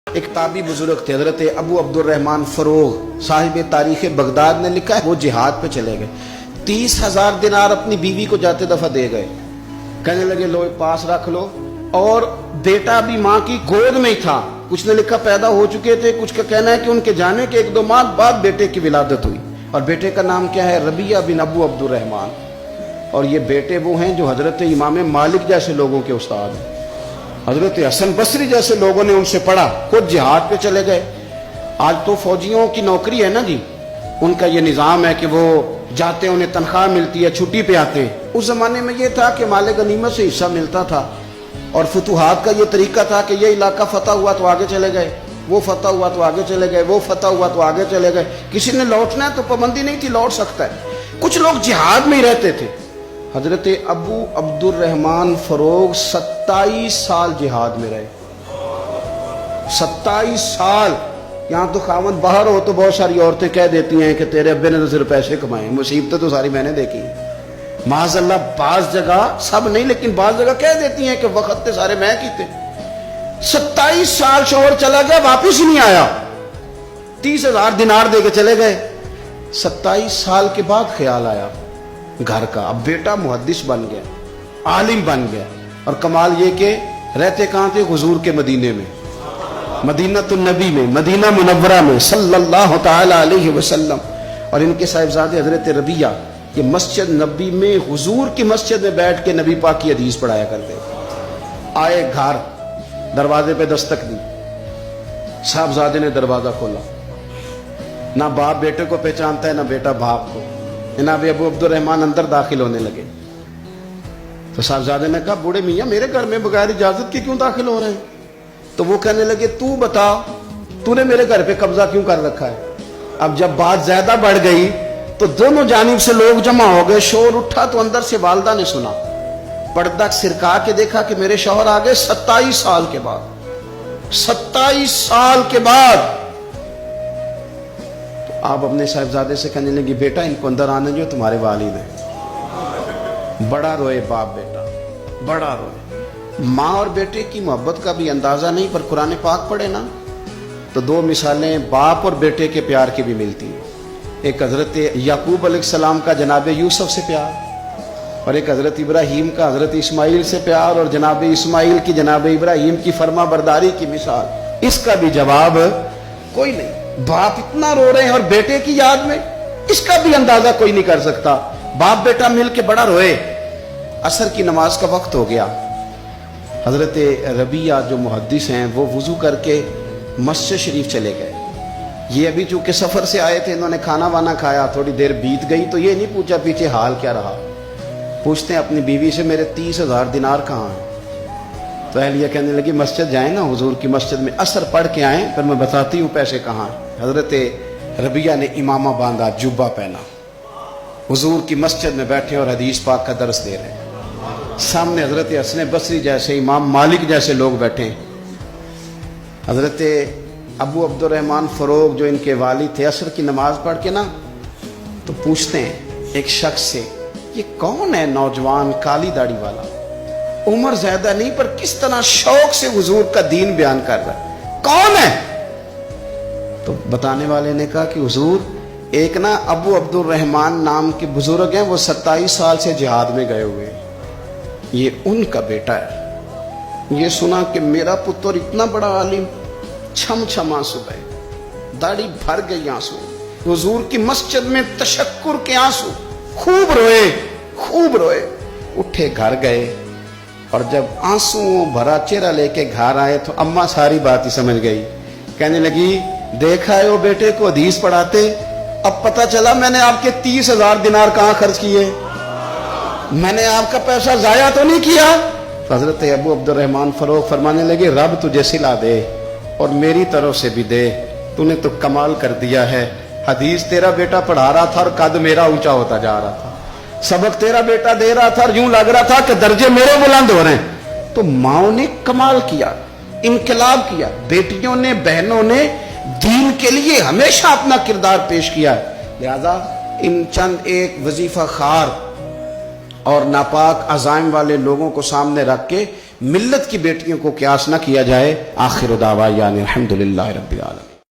ایک تابعی بزرگ تھے حضرت ابو عبدالرحمن فروغ صاحب تاریخ بغداد نے لکھا ہے وہ جہاد پہ چلے گئے، 30,000 دینار اپنی بیوی کو جاتے دفعہ دے گئے، کہنے لگے لو پاس رکھ لو، اور بیٹا بھی ماں کی گود میں ہی تھا، کچھ نے لکھا پیدا ہو چکے تھے، کچھ کا کہنا ہے کہ ان کے جانے کے 1-2 ماہ بعد بیٹے کی ولادت ہوئی، اور بیٹے کا نام کیا ہے؟ ربیعہ بن ابو عبدالرحمن، اور یہ بیٹے وہ ہیں جو حضرت امام مالک جیسے لوگوں کے استاد ہیں، حضرت حسن بصری جیسے لوگوں نے ان سے پڑھا، خود جہاد پہ چلے گئے۔ آج تو فوجیوں کی نوکری ہے نا جی، ان کا یہ نظام ہے کہ وہ جاتے ہیں، انہیں تنخواہ ملتی ہے، چھٹی پہ آتے ہیں۔ اس زمانے میں یہ تھا کہ مال غنیمت سے حصہ ملتا تھا، اور فتوحات کا یہ طریقہ تھا کہ یہ علاقہ فتح ہوا تو آگے چلے گئے، وہ فتح ہوا تو آگے چلے گئے، وہ فتح ہوا تو آگے چلے گئے، کسی نے لوٹنا ہے تو پابندی نہیں تھی، لوٹ سکتا ہے۔ کچھ لوگ جہاد میں ہی رہتے تھے۔ حضرت ابو عبدالرحمن فروغ 27 سال جہاد میں رہے، 27 سال۔ یہاں تو خاوند باہر ہو تو بہت ساری عورتیں کہہ دیتی ہیں کہ تیرے ابے نے تو صرف پیسے کمائے، مصیبتیں تو ساری میں نے دیکھی ہیں، معاذ اللہ۔ بعض جگہ، سب نہیں لیکن بعض جگہ کہہ دیتی ہیں کہ وقت تے سارے میں کیتے۔ 27 سال شوہر چلا گیا، واپس ہی نہیں آیا، 30,000 دینار دے کے چلے گئے۔ 27 سال کے بعد خیال آیا گھر کا، اب بیٹا محدث بن گیا، عالم بن گیا، اور کمال یہ کہ رہتے کہاں تھے؟ حضور کے مدینے میں، مدینہ النبی میں، مدینہ منورہ میں صلی اللہ تعالی علیہ وسلم۔ اور ان کے صاحبزادے حضرت ربیعہ یہ مسجد نبی میں، حضور کی مسجد میں بیٹھ کے نبی پاک کی حدیث پڑھایا کرتے۔ آئے گھر، دروازے پہ دستک دی، صاحبزادے نے دروازہ کھولا، نہ باپ بیٹے کو پہچانتا ہے نہ بیٹا باپ کو۔ جناب ابو عبدالرحمن اندر داخل ہونے لگے تو صاحبزادے نے کہا بوڑھے میاں میرے گھر میں بغیر اجازت کے کیوں داخل ہو رہے ہیں؟ تو وہ کہنے لگے تو بتا، تو نے میرے گھر پہ قبضہ کیوں کر رکھا ہے؟ اب جب بات زیادہ بڑھ گئی تو دونوں جانب سے لوگ جمع ہو گئے، شور اٹھا تو اندر سے والدہ نے سنا، پردہ سرکا کے دیکھا کہ میرے شوہر آ گئے 27 سال کے بعد، 27 سال کے بعد۔ آپ اپنے صاحبزادے سے کہنے لگے بیٹا ان کو اندر آنے جو، تمہارے والد ہیں۔ بڑا روئے باپ بیٹا، بڑا روئے۔ ماں اور بیٹے کی محبت کا بھی اندازہ نہیں، پر قرآن پاک پڑھے نا تو 2 مثالیں باپ اور بیٹے کے پیار کی بھی ملتی ہیں۔ ایک حضرت یعقوب علیہ السلام کا جناب یوسف سے پیار، اور ایک حضرت ابراہیم کا حضرت اسماعیل سے پیار، اور جناب اسماعیل کی جناب ابراہیم کی فرما برداری کی مثال، اس کا بھی جواب کوئی نہیں۔ باپ اتنا رو رہے ہیں اور بیٹے کی یاد میں، اس کا بھی اندازہ کوئی نہیں کر سکتا۔ باپ بیٹا مل کے بڑا روئے۔ عصر کی نماز کا وقت ہو گیا، حضرت ربیعہ جو محدث ہیں وہ وضو کر کے مسجد شریف چلے گئے۔ یہ ابھی چونکہ سفر سے آئے تھے، انہوں نے کھانا وانا کھایا، تھوڑی دیر بیت گئی تو یہ نہیں پوچھا پیچھے حال کیا رہا، پوچھتے ہیں اپنی بیوی سے میرے 30,000 دینار کہاں ہیں؟ تو اہلیہ کہنے لگی مسجد جائیں نا، حضور کی مسجد میں عصر پڑھ کے آئیں، پھر میں بتاتی ہوں پیسے کہاں ہیں۔ حضرت ربیعہ نے امامہ باندھا، جبہ پہنا، حضور کی مسجد میں بیٹھے اور حدیث پاک کا درس دے رہے ہیں۔ سامنے حضرت حسن بصری جیسے، امام مالک جیسے لوگ بیٹھے ہیں۔ حضرت ابو عبدالرحمن فروغ جو ان کے والد تھے، عصر کی نماز پڑھ کے نا تو پوچھتے ہیں ایک شخص سے یہ کون ہے نوجوان کالی داڑھی والا، عمر زیادہ نہیں پر کس طرح شوق سے حضور کا دین بیان کر رہا ہے، کون ہے؟ تو بتانے والے نے کہا کہ حضور ایک نا ابو عبدالرحمن نام کے بزرگ ہیں، وہ 27 سال سے جہاد میں گئے ہوئے ہیں، یہ ان کا بیٹا ہے۔ یہ سنا کہ میرا پتر اتنا بڑا عالم، چھم چھم آنسو گئے، داڑھی بھر گئی آنسو، حضور کی مسجد میں تشکر کے آنسو، خوب روئے، خوب روئے۔ اٹھے گھر گئے، اور جب آنسو بھرا چہرہ لے کے گھر آئے تو اماں ساری بات ہی سمجھ گئی، کہنے لگی دیکھا ہے وہ بیٹے کو حدیث پڑھاتے، اب پتہ چلا میں نے آپ کے 30,000 دینار کہاں خرچ کیے، میں نے آپ کا پیسہ ضائع تو نہیں کیا۔ حضرت ابو عبدالرحمن فروغ فرمانے لگے رب تجھے صلہ دے اور میری طرف سے بھی دے، تو نے تو کمال کر دیا ہے۔ حدیث تیرا بیٹا پڑھا رہا تھا اور قد میرا اونچا ہوتا جا رہا تھا، سبق تیرا بیٹا دے رہا تھا اور یوں لگ رہا تھا کہ درجے میرے بلند ہو رہے ہیں۔ تو ماؤں نے کمال کیا، انقلاب کیا، بیٹیوں نے، بہنوں نے دین کے لیے ہمیشہ اپنا کردار پیش کیا ہے۔ لہذا ان چند ایک وظیفہ خار اور ناپاک عزائم والے لوگوں کو سامنے رکھ کے ملت کی بیٹیوں کو قیاس نہ کیا جائے. آخر دعوانا الحمدللہ رب العالمین.